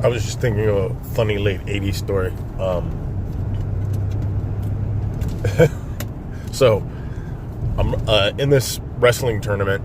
I was just thinking of a funny late 80s story. So, I'm in this wrestling tournament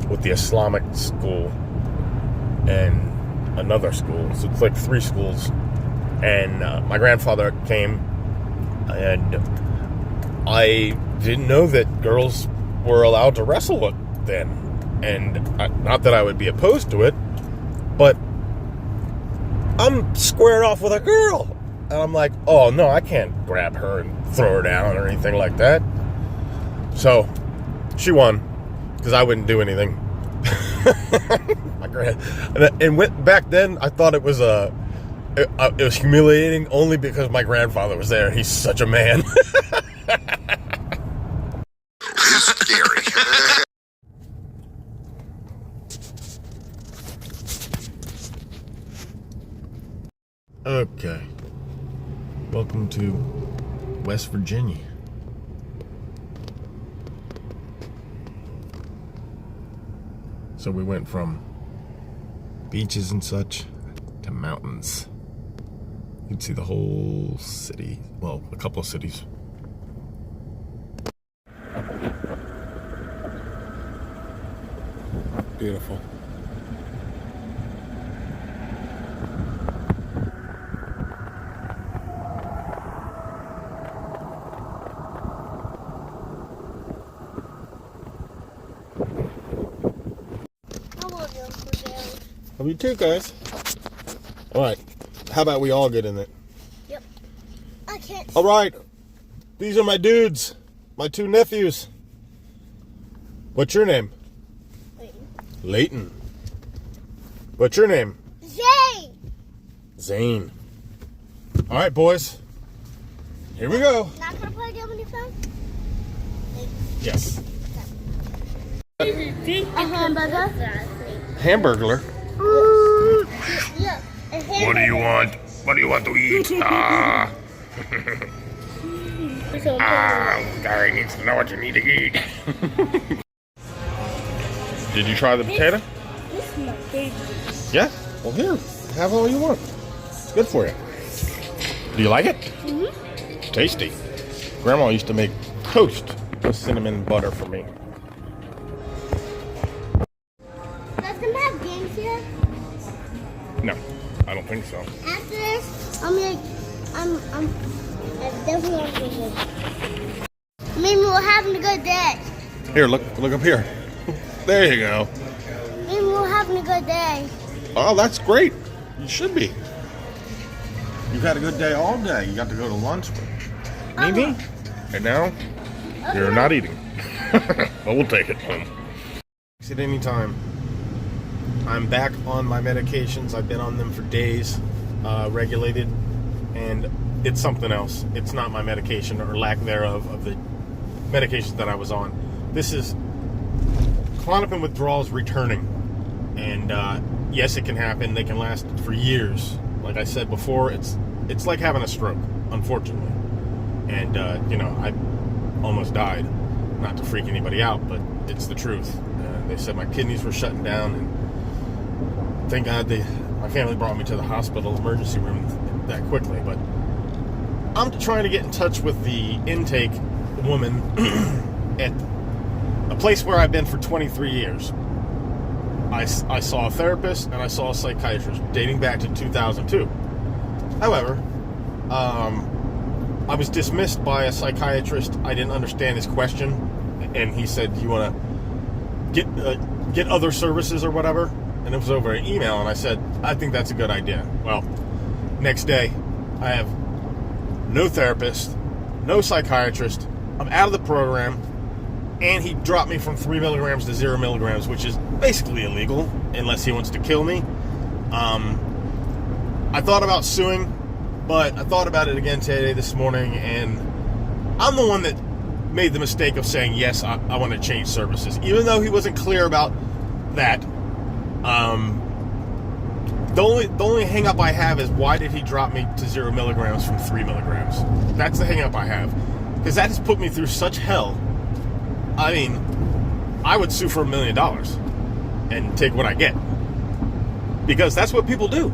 with the Islamic school and another school. So it's like 3 schools. And my grandfather came, and I didn't know that girls were allowed to wrestle then. And not that I would be opposed to it, but I'm squared off with a girl. And I'm like, oh, no, I can't grab her and throw her down or anything like that. So, she won, because I wouldn't do anything. And back then, I thought it was it was humiliating only because my grandfather was there. He's such a man. Scary. Okay. Welcome to West Virginia. So we went from beaches and such to mountains. You'd see the whole city. Well, a couple of cities. Beautiful. Love you too, guys. All right. How about we all get in it? Yep. I can't. All right. These are my dudes. My 2 nephews. What's your name? Leighton. What's your name? Zane. Zane. All right, boys. Here we go. Not gonna play a game on your phone? Yes. A hamburger. Hamburglar. Yeah. A hamburger. What do you want? What do you want to eat? Gary needs to know what you need to eat. Did you try the potato? This is my favorite. Yeah? Well, here. Have all you want. It's good for you. Do you like it? Mm-hmm. Tasty. Grandma used to make toast with cinnamon butter for me. Does them have games here? No, I don't think so. After this, I'm definitely on the good. I mean, we're having a good day. Here, look up here. There you go. I mean, we're having a good day. Oh, that's great. You should be. You've had a good day all day. You got to go to lunch with Mimi, and now you're not eating. But we'll take it home. At any time. I'm back on my medications. I've been on them for days, regulated, and it's something else. It's not my medication or lack thereof of the medications that I was on. This is Klonopin withdrawals returning, and yes, it can happen. They can last for years. Like I said before, it's like having a stroke, unfortunately. And I almost died. Not to freak anybody out, but it's the truth. They said my kidneys were shutting down, and thank God my family brought me to the hospital emergency room that quickly. But I'm trying to get in touch with the intake woman at a place where I've been for 23 years. I saw a therapist and I saw a psychiatrist dating back to 2002. However, I was dismissed by a psychiatrist. I didn't understand his question, and he said, "You want to get other services or whatever?" And it was over an email, and I said, "I think that's a good idea." Well, next day, I have no therapist, no psychiatrist. I'm out of the program, and he dropped me from 3 milligrams to 0 milligrams, which is basically illegal unless he wants to kill me. I thought about suing, but I thought about it again this morning, and I'm the one that made the mistake of saying, yes, I want to change services, even though he wasn't clear about that. The only hang up I have is, why did he drop me to 0 milligrams from 3 milligrams? That's the hang up I have, because that has put me through such hell. I mean, I would sue for $1 million and take what I get. Because that's what people do.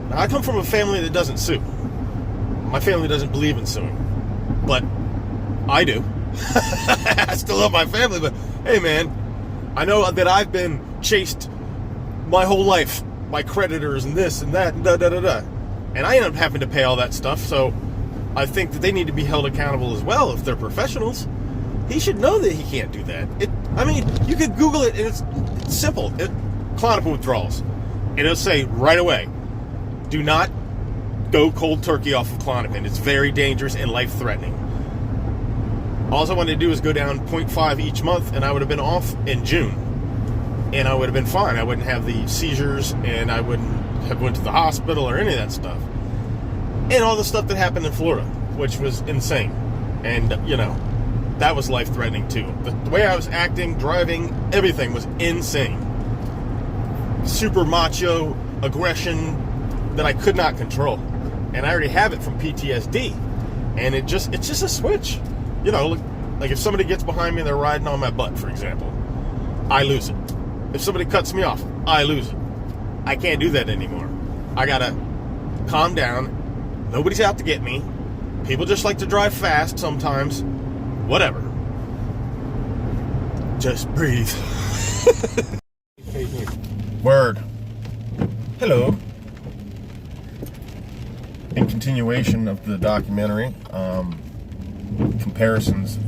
Now, I come from a family that doesn't sue. My family doesn't believe in suing. But I do. I still love my family, but hey, man, I know that I've been chased my whole life by creditors and this and that and da-da-da-da. And I end up having to pay all that stuff, so I think that they need to be held accountable as well if they're professionals. He should know that he can't do that. You could Google it, and it's simple. Klonopin withdrawals. And it'll say right away, do not go cold turkey off of Klonopin. It's very dangerous and life-threatening. All I wanted to do was go down 0.5 each month, and I would have been off in June. And I would have been fine. I wouldn't have the seizures, and I wouldn't have went to the hospital or any of that stuff. And all the stuff that happened in Florida, which was insane. And, that was life-threatening, too. The way I was acting, driving, everything was insane. Super macho aggression that I could not control. And I already have it from PTSD. And it's just a switch. Like if somebody gets behind me and they're riding on my butt, for example, I lose it. If somebody cuts me off, I lose it. I can't do that anymore. I gotta calm down. Nobody's out to get me. People just like to drive fast sometimes. Whatever. Just breathe. Word. Hello. In continuation of the documentary, comparisons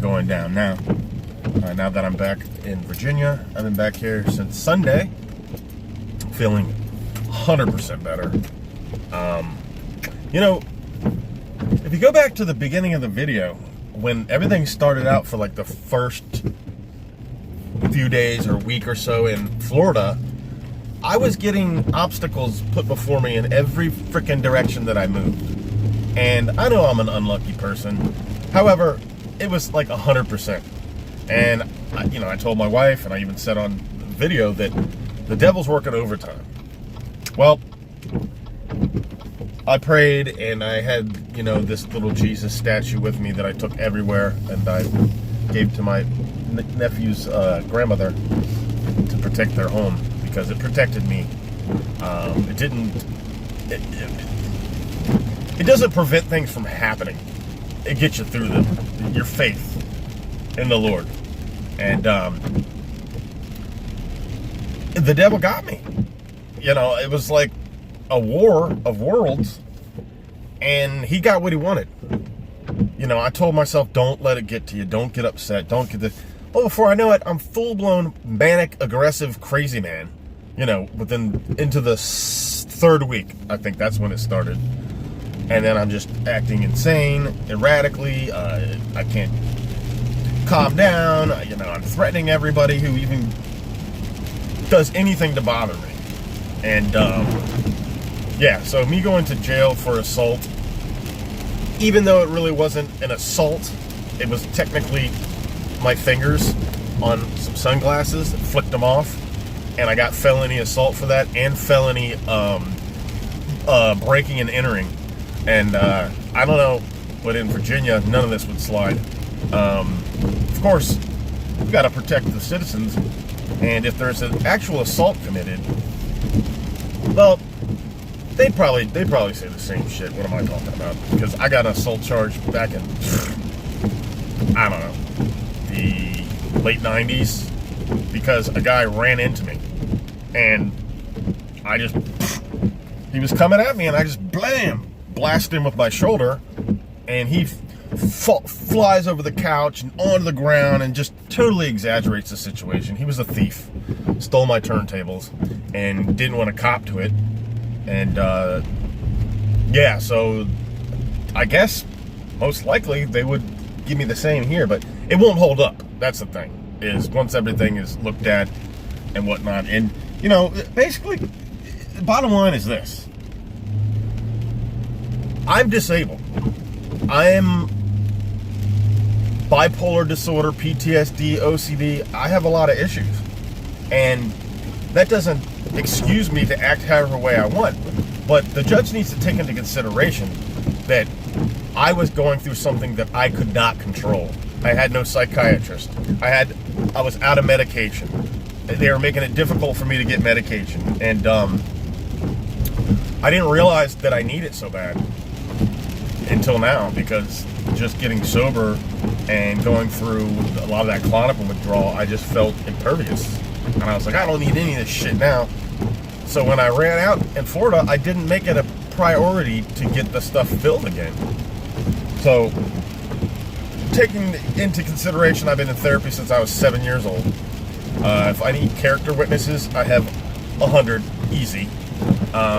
going down now. Now that I'm back in Virginia, I've been back here since Sunday, feeling 100% better. If you go back to the beginning of the video, when everything started out for like the first few days or week or so in Florida, I was getting obstacles put before me in every freaking direction that I moved. And I know I'm an unlucky person. However, it was like 100%. And, I told my wife, and I even said on video, that the devil's working overtime. Well, I prayed, and I had, this little Jesus statue with me that I took everywhere, and I gave to my nephew's grandmother to protect their home, because it protected me. It doesn't prevent things from happening. It gets you through your faith in the Lord. And the devil got me. It was like a war of worlds, and he got what he wanted. I told myself, don't let it get to you. Don't get upset. Don't get this. Well, before I know it, I'm full-blown manic, aggressive, crazy man. Into the third week, I think that's when it started. And then I'm just acting insane, erratically. I can't calm down. I'm threatening everybody who even does anything to bother me. And, so me going to jail for assault, even though it really wasn't an assault, it was technically my fingers on some sunglasses, flicked them off, and I got felony assault for that, and felony breaking and entering. And I don't know, but in Virginia, none of this would slide. Of course, we've got to protect the citizens, and if there's an actual assault committed, well, they'd probably say the same shit. What am I talking about? Because I got an assault charge back in, I don't know, the late 90s, because a guy ran into me, and he was coming at me, and I just blasted him with my shoulder, and he flies over the couch and onto the ground and just totally exaggerates the situation. He was a thief, stole my turntables, and didn't want to cop to it. And so I guess most likely they would give me the same here, but it won't hold up. That's the thing, is once everything is looked at and whatnot. And basically the bottom line is this: I'm disabled. I am bipolar disorder, PTSD, OCD. I have a lot of issues, and that doesn't excuse me to act however way I want. But the judge needs to take into consideration that I was going through something that I could not control. I had no psychiatrist. I was out of medication. they were making it difficult for me to get medication. And I didn't realize that I need it so bad until now, because just getting sober and going through a lot of that Klonopin withdrawal, I just felt impervious. And I was like, I don't need any of this shit now. So when I ran out in Florida, I didn't make it a priority to get the stuff filled again. So, taking into consideration, I've been in therapy since I was 7 years old. If I need character witnesses, I have 100 easy,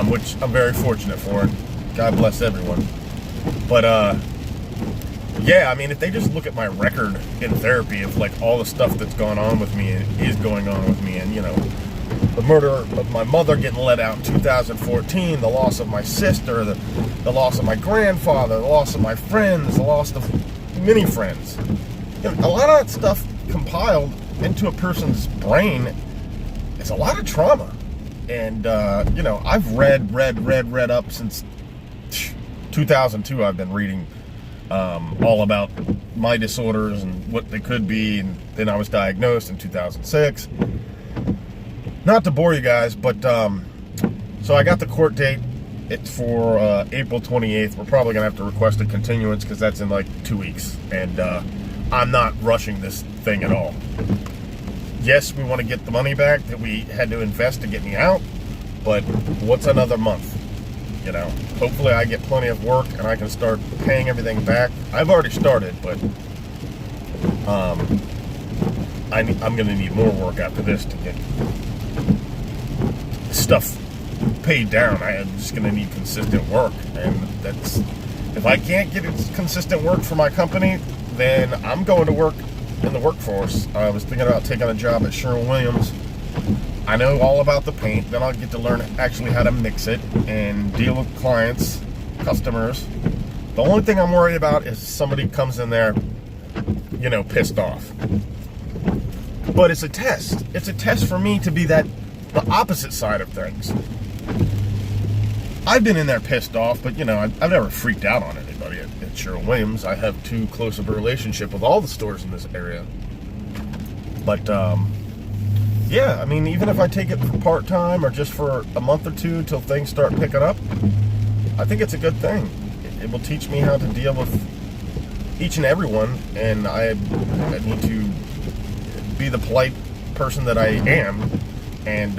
which I'm very fortunate for. God bless everyone. But yeah, I mean, if they just look at my record in therapy of like all the stuff that's gone on with me and is going on with me, and you know, the murder of my mother getting let out in 2014, the loss of my sister, the loss of my grandfather, the loss of my friends, the loss of many friends. You know, a lot of that stuff compiled into a person's brain is a lot of trauma. And, you know, I've read up since 2002. I've been reading all about my disorders and what they could be. And then I was diagnosed in 2006. Not to bore you guys, but so I got the court date. It's for April 28th. We're probably going to have to request a continuance because that's in like 2 weeks. And I'm not rushing this thing at all. Yes, we want to get the money back that we had to invest to get me out, but what's another month? You know, hopefully I get plenty of work and I can start paying everything back. I've already started, but I'm going to need more work after this to get stuff paid down. I am just going to need consistent work, and that's, if I can't get consistent work for my company, then I'm going to work in the workforce. I was thinking about taking a job at Sherwin-Williams. I know all about the paint. Then I'll get to learn actually how to mix it and deal with clients, customers. The only thing I'm worried about is somebody comes in there, you know, pissed off. But it's a test. It's a test for me to be the opposite side of things. I've been in there pissed off, but you know, I've never freaked out on anybody at Sherwin-Williams. I have too close of a relationship with all the stores in this area. But yeah, I mean, even if I take it for part-time or just for a month or two till things start picking up, I think it's a good thing. It will teach me how to deal with each and everyone, and I need to be the polite person that I am. And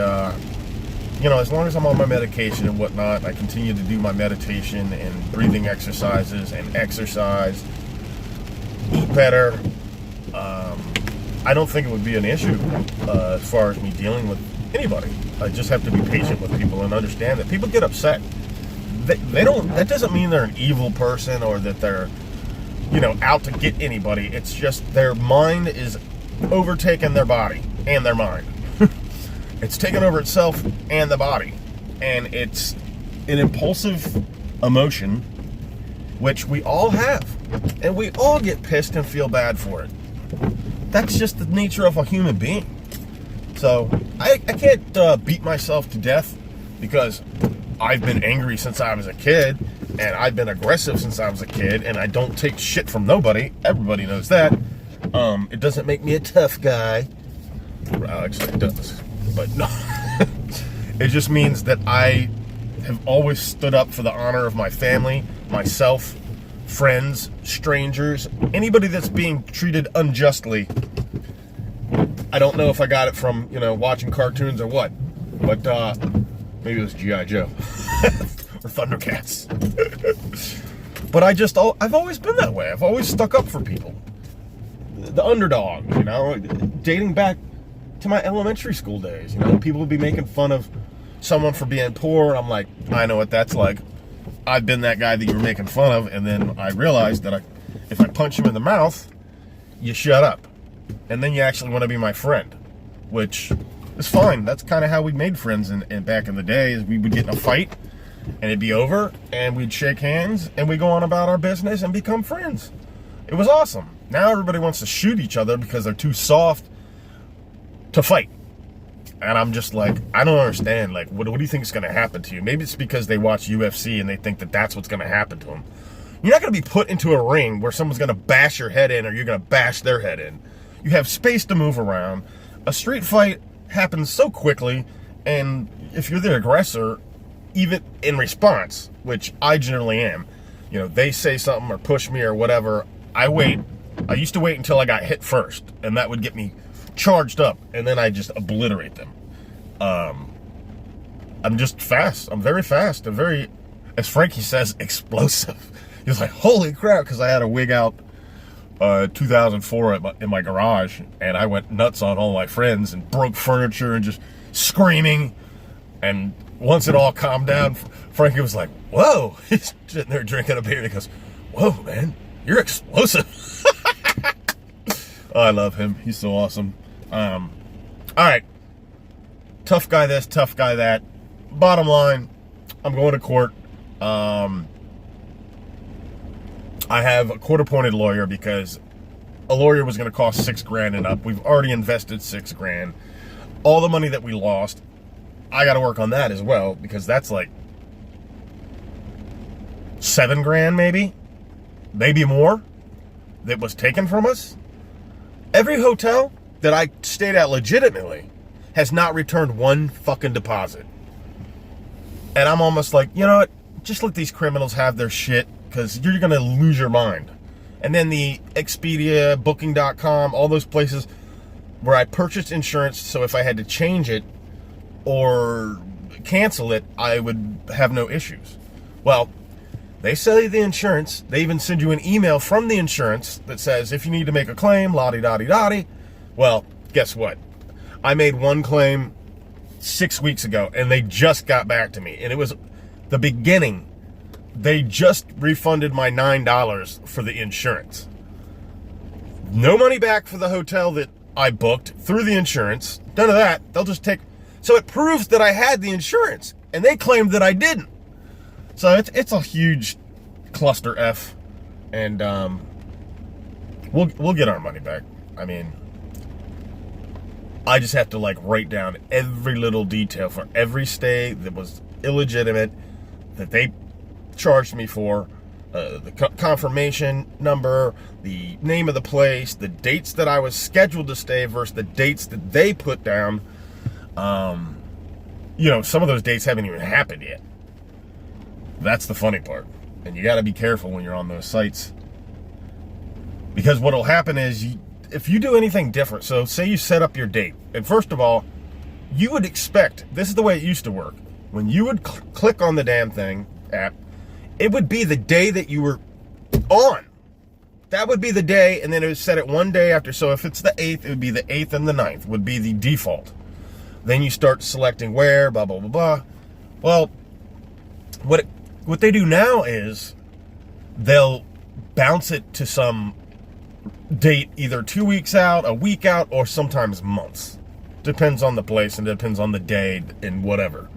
you know, as long as I'm on my medication and whatnot, I continue to do my meditation and breathing exercises and exercise, eat better. I don't think it would be an issue as far as me dealing with anybody. I just have to be patient with people and understand that people get upset. They don't. That doesn't mean they're an evil person or that they're, you know, out to get anybody. It's just their mind is overtaking their body and their mind. It's taken over itself and the body. And it's an impulsive emotion, which we all have. And we all get pissed and feel bad for it. That's just the nature of a human being. So, I can't beat myself to death because I've been angry since I was a kid. And I've been aggressive since I was a kid. And I don't take shit from nobody. Everybody knows that. It doesn't make me a tough guy. Well, actually, it does. But no, it just means that I have always stood up for the honor of my family, myself, friends, strangers, anybody that's being treated unjustly. I don't know if I got it from, you know, watching cartoons or what, but maybe it was G.I. Joe or Thundercats. But I've always been that way. I've always stuck up for people. The underdog, you know, dating back to my elementary school days. You know, people would be making fun of someone for being poor, and I'm like, I know what that's like. I've been that guy that you were making fun of, and then I realized that if I punch him in the mouth, you shut up. And then you actually want to be my friend, which is fine. That's kind of how we made friends in back in the day, is we would get in a fight, and it'd be over, and we'd shake hands, and we'd go on about our business and become friends. It was awesome. Now everybody wants to shoot each other because they're too soft to fight. And I'm just like, I don't understand. Like, what do you think is going to happen to you? Maybe it's because they watch UFC and they think that that's what's going to happen to them. You're not going to be put into a ring where someone's going to bash your head in or you're going to bash their head in. You have space to move around. A street fight happens so quickly, and if you're the aggressor, even in response, which I generally am, you know, they say something or push me or whatever, I wait. I used to wait until I got hit first, and that would get me charged up, and then I just obliterate them. I'm just fast. I'm very fast. I'm very, as Frankie says, explosive. He was like, holy crap, because I had a wig out 2004 in my garage, and I went nuts on all my friends and broke furniture and just screaming. And once it all calmed down, Frankie was like, whoa. He's sitting there drinking a beer, and he goes, whoa, man, you're explosive. Oh, I love him. He's so awesome. All right. Tough guy this, tough guy that. Bottom line, I'm going to court. I have a court-appointed lawyer because a lawyer was going to cost $6,000 and up. We've already invested $6,000. All the money that we lost, I got to work on that as well, because that's like $7,000 maybe more that was taken from us. Every hotel that I stayed at legitimately has not returned one fucking deposit. And I'm almost like, you know what? Just let these criminals have their shit, because you're going to lose your mind. And then the Expedia, Booking.com, all those places where I purchased insurance, so if I had to change it or cancel it, I would have no issues. Well, they sell you the insurance. They even send you an email from the insurance that says, if you need to make a claim, la-di-da-di-da-di. Well, guess what? I made one claim 6 weeks ago, and they just got back to me. And it was the beginning. They just refunded my $9 for the insurance. No money back for the hotel that I booked through the insurance. None of that. They'll just take... So it proves that I had the insurance, and they claimed that I didn't. So it's a huge cluster F, and we'll get our money back. I mean, I just have to like write down every little detail for every stay that was illegitimate, that they charged me for, the confirmation number, the name of the place, the dates that I was scheduled to stay versus the dates that they put down. You know, some of those dates haven't even happened yet. That's the funny part. And you got to be careful when you're on those sites. Because what will happen is, if you do anything different, so say you set up your date, and first of all, you would expect, this is the way it used to work, when you would click on the damn thing, app, it would be the day that you were on. That would be the day, and then it would set it one day after. So if it's the 8th, it would be the 8th and the 9th would be the default. Then you start selecting where, blah, blah, blah, blah. Well, what they do now is they'll bounce it to some date either 2 weeks out, a week out, or sometimes months. Depends on the place and depends on the day and whatever.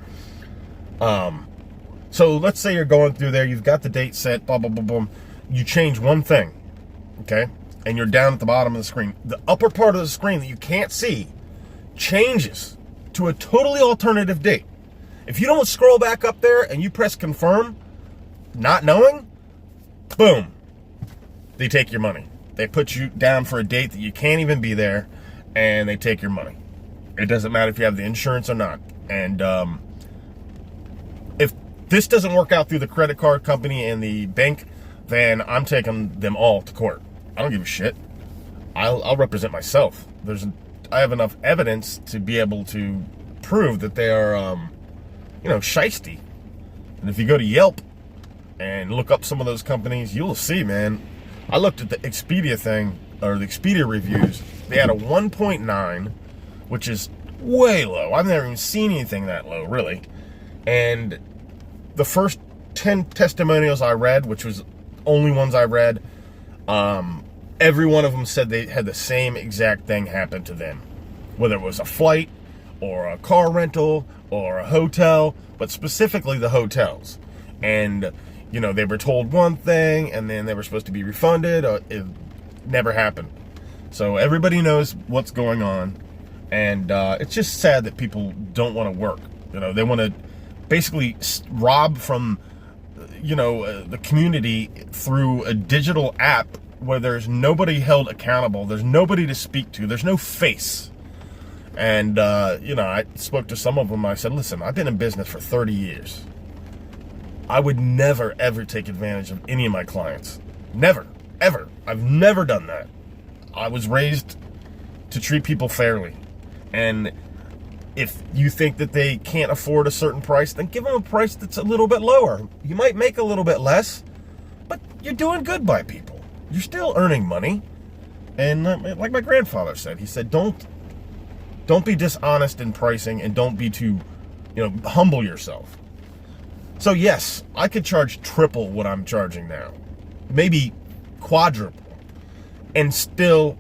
So let's say you're going through there, you've got the date set, blah, blah, blah, blah. You change one thing, okay? And you're down at the bottom of the screen. The upper part of the screen that you can't see changes to a totally alternative date. If you don't scroll back up there and you press confirm, not knowing, boom, they take your money. They put you down for a date that you can't even be there, and they take your money. It doesn't matter if you have the insurance or not. And if this doesn't work out through the credit card company and the bank, then I'm taking them all to court. I don't give a shit. I'll represent myself. I have enough evidence to be able to prove that they are, shiesty. And if you go to Yelp and look up some of those companies, you'll see, man. I looked at the Expedia thing, or the Expedia reviews. They had a 1.9, which is way low. I've never even seen anything that low, really. And the first 10 testimonials I read, which was only ones I read, every one of them said they had the same exact thing happen to them. Whether it was a flight, or a car rental, or a hotel, but specifically the hotels. And, they were told one thing, and then they were supposed to be refunded. It never happened. So everybody knows what's going on. And it's just sad that people don't want to work. They want to basically rob from, the community through a digital app where there's nobody held accountable. There's nobody to speak to. There's no face. And, I spoke to some of them. I said, listen, I've been in business for 30 years. I would never, ever take advantage of any of my clients. Never, ever. I've never done that. I was raised to treat people fairly. And if you think that they can't afford a certain price, then give them a price that's a little bit lower. You might make a little bit less, but you're doing good by people. You're still earning money. And like my grandfather said, he said, don't be dishonest in pricing, and don't be too, humble yourself. So yes, I could charge triple what I'm charging now, maybe quadruple, and still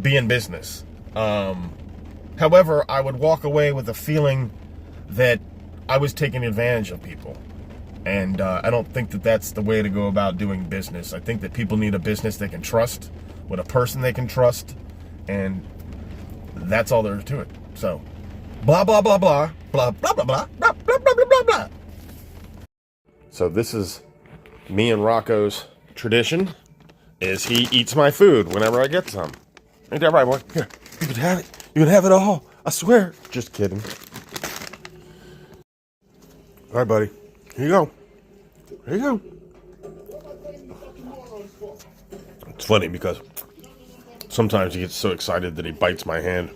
be in business. However, I would walk away with a feeling that I was taking advantage of people. And I don't think that that's the way to go about doing business. I think that people need a business they can trust, with a person they can trust, and that's all there is to it. So, blah, blah, blah, blah, blah, blah, blah, blah, blah, blah, blah, blah, blah. So this is me and Rocco's tradition, is he eats my food whenever I get some. Ain't that right, boy? Here, you can have it. You can have it all. I swear. Just kidding. All right, buddy. Here you go. Here you go. It's funny because sometimes he gets so excited that he bites my hand.